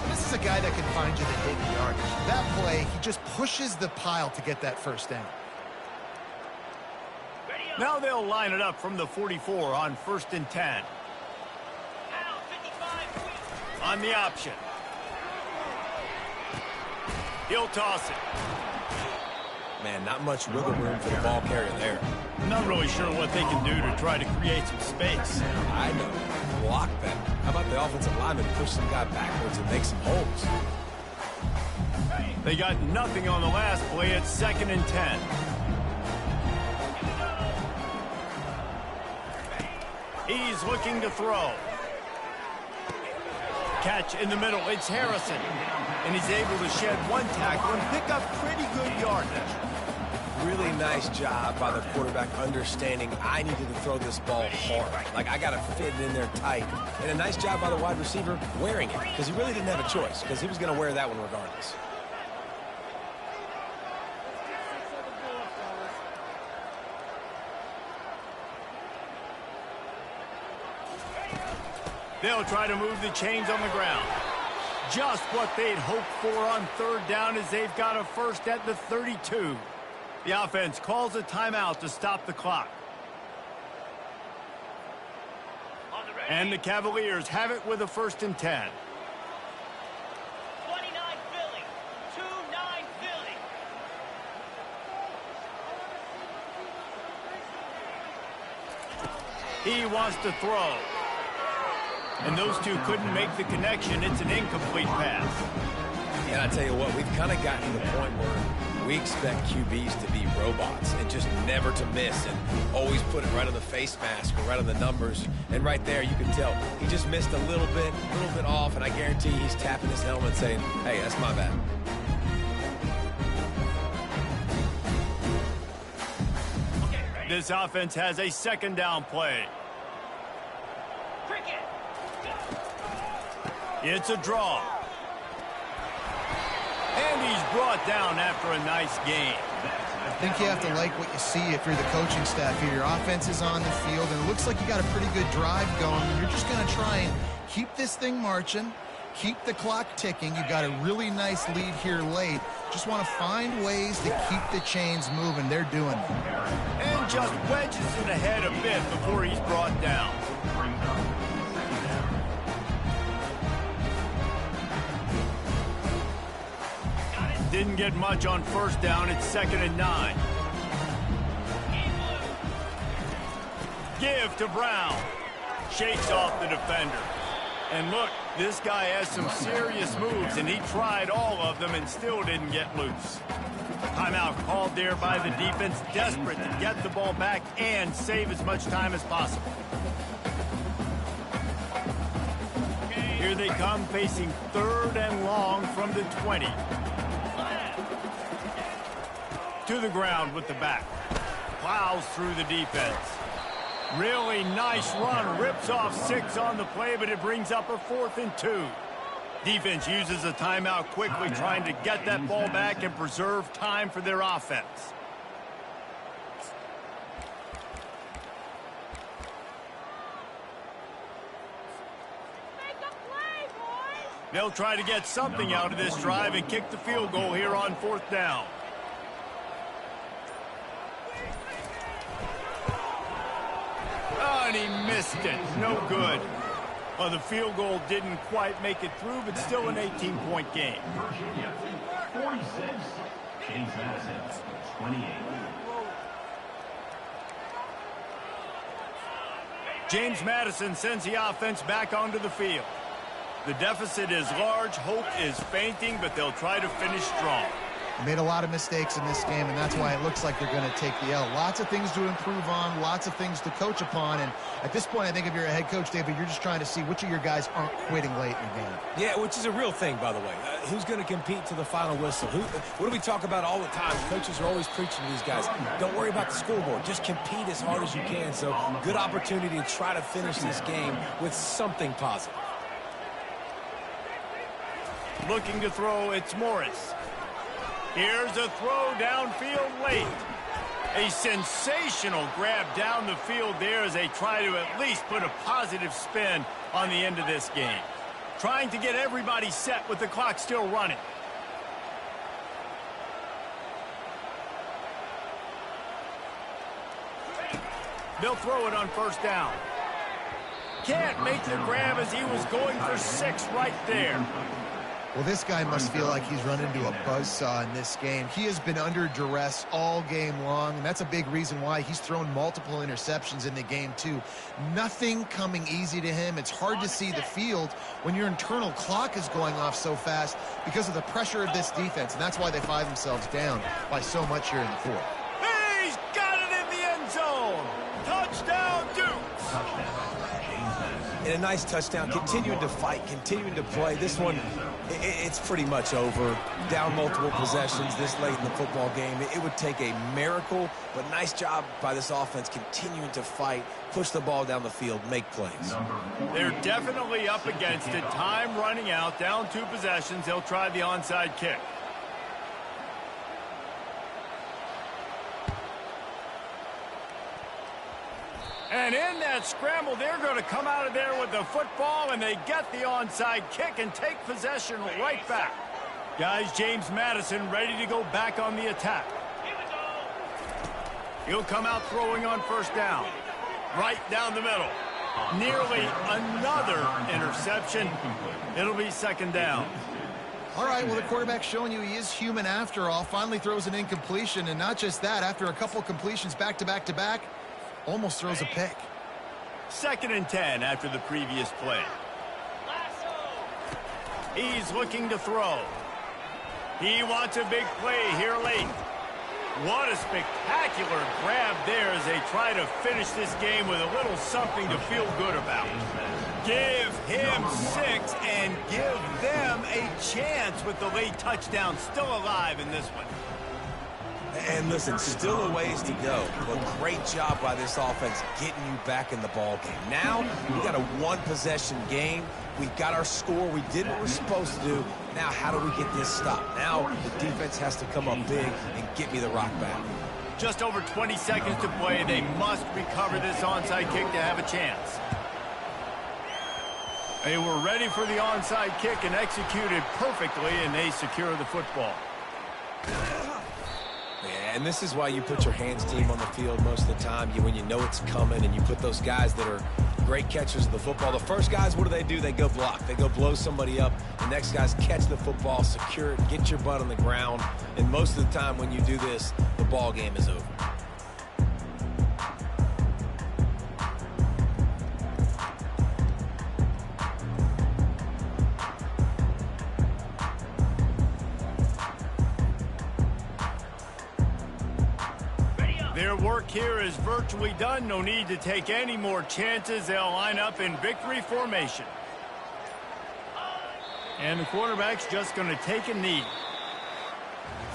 This is a guy that can find you the hidden yardage. That play, he just pushes the pile to get that first down. Now they'll line it up from the 44 on 1st and 10. On the option. He'll toss it. Man, not much wiggle room for the ball carrier there. I'm not really sure what they can do to try to create some space. I know. Block that. How about the offensive lineman push some guy backwards and make some holes? They got nothing on the last play. It's 2nd and 10. He's looking to throw. catch in the middle. It's Harrison. And he's able to shed one tackle and pick up pretty good yardage. Really nice job by the quarterback understanding I needed to throw this ball hard. Like, I got to fit it in there tight. And a nice job by the wide receiver wearing it, because he really didn't have a choice, because he was going to wear that one regardless. They'll try to move the chains on the ground. Just what they'd hoped for on third down, as they've got a first at the 32. The offense calls a timeout to stop the clock. And the Cavaliers have it with a 1st and 10. 29 Philly. 2-9 Philly. He wants to throw. And those two couldn't make the connection. It's an incomplete pass. And I tell you what, we've kind of gotten to the point where we expect QBs to be robots and just never to miss and always put it right on the face mask or right on the numbers. And right there, you can tell he just missed a little bit off, and I guarantee he's tapping his helmet saying, hey, that's my bad. This offense has a 2nd down play. It's a draw. And he's brought down after a nice game. I think you have to like what you see if you're the coaching staff here. Your offense is on the field, and it looks like you got a pretty good drive going. You're just going to try and keep this thing marching, keep the clock ticking. You've got a really nice lead here late. Just want to find ways to keep the chains moving. They're doing it. And just wedges it ahead a bit before he's brought down. Didn't get much on 1st down. It's 2nd and 9. Give to Brown. Shakes off the defender. And look, this guy has some serious moves, and he tried all of them and still didn't get loose. Timeout called there by the defense, desperate to get the ball back and save as much time as possible. Here they come, facing 3rd and long from the 20. To the ground with the back. Plows through the defense. Really nice run. Rips off 6 on the play, but it brings up a 4th and 2. Defense uses a timeout quickly, trying to get that ball back and preserve time for their offense. They'll try to get something out of this drive and kick the field goal here on 4th down. Oh, and he missed it. No good. Well, the field goal didn't quite make it through, but still an 18-point game. Virginia, 46. James Madison, 28. James Madison sends the offense back onto the field. The deficit is large. Hope is fainting, but they'll try to finish strong. They made a lot of mistakes in this game, and that's why it looks like they're going to take the L. Lots of things to improve on, lots of things to coach upon, and at this point, I think if you're a head coach, David, you're just trying to see which of your guys aren't quitting late in the game. Yeah, which is a real thing, by the way. Who's going to compete to the final whistle? What do we talk about all the time? Coaches are always preaching to these guys. Don't worry about the scoreboard. Just compete as hard as you can. So, good opportunity to try to finish this game with something positive. Looking to throw, it's Morris. Here's a throw downfield late. A sensational grab down the field there as they try to at least put a positive spin on the end of this game. Trying to get everybody set with the clock still running. They'll throw it on 1st down. Can't make the grab as he was going for 6 right there. Well, this guy must feel like he's run into a buzzsaw in this game. He has been under duress all game long, and that's a big reason why he's thrown multiple interceptions in the game, too. Nothing coming easy to him. It's hard to see the field when your internal clock is going off so fast because of the pressure of this defense, and that's why they find themselves down by so much here in the 4th. He's got it in the end zone. Touchdown, Dukes. And And a nice touchdown, continuing to fight, continuing to play. This one, it's pretty much over. Down multiple possessions this late in the football game. It would take a miracle, but nice job by this offense continuing to fight, push the ball down the field, make plays. They're definitely up against it. Time running out, down 2 possessions. They'll try the onside kick. And in that scramble, they're going to come out of there with the football, and they get the onside kick and take possession right back. Guys, James Madison ready to go back on the attack. He'll come out throwing on first down. Right down the middle. Nearly another interception. It'll be second down. All right, well, the quarterback's showing you he is human after all. Finally throws an incompletion, and not just that, after a couple completions back-to-back-to-back, almost throws a pick. 2nd and 10 after the previous play. He's looking to throw. He wants a big play here late. What a spectacular grab there as they try to finish this game with a little something to feel good about. Give him 6 and give them a chance with the late touchdown still alive in this one. And listen, still a ways to go, but great job by this offense getting you back in the ball game. Now, we got a 1-possession game. We got our score. We did what we're supposed to do. Now, how do we get this stopped? Now, the defense has to come up big and get me the rock back. Just over 20 seconds to play. They must recover this onside kick to have a chance. They were ready for the onside kick and executed perfectly, and they secure the football. Yeah, and this is why you put your hands team on the field most of the time. When you know it's coming, and you put those guys that are great catchers of the football. The first guys, what do? They go block. They go blow somebody up. The next guys catch the football, secure it, get your butt on the ground. And most of the time when you do this, the ball game is over. Their work here is virtually done. No need to take any more chances. They'll line up in victory formation. And the quarterback's just going to take a knee.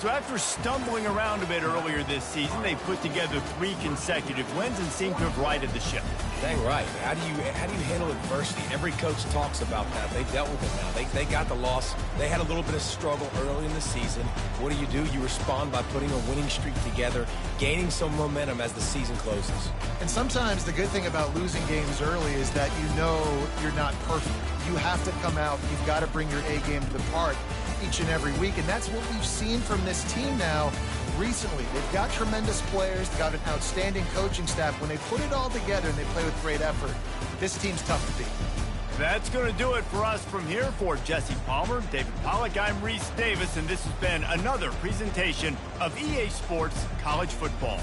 So after stumbling around a bit earlier this season, they put together 3 consecutive wins and seem to have righted the ship. Dang right. How do you handle adversity? Every coach talks about that. They dealt with it now. They got the loss. They had a little bit of struggle early in the season. What do? You respond by putting a winning streak together, gaining some momentum as the season closes. And sometimes the good thing about losing games early is that you know you're not perfect. You have to come out. You've got to bring your A game to the park each and every week, and that's what we've seen from this team now recently. They've got tremendous players, they've got an outstanding coaching staff. When they put it all together and they play with great effort, this team's tough to beat. That's going to do it for us from here. For Jesse Palmer, David Pollack, I'm Reese Davis, and this has been another presentation of EA Sports College Football.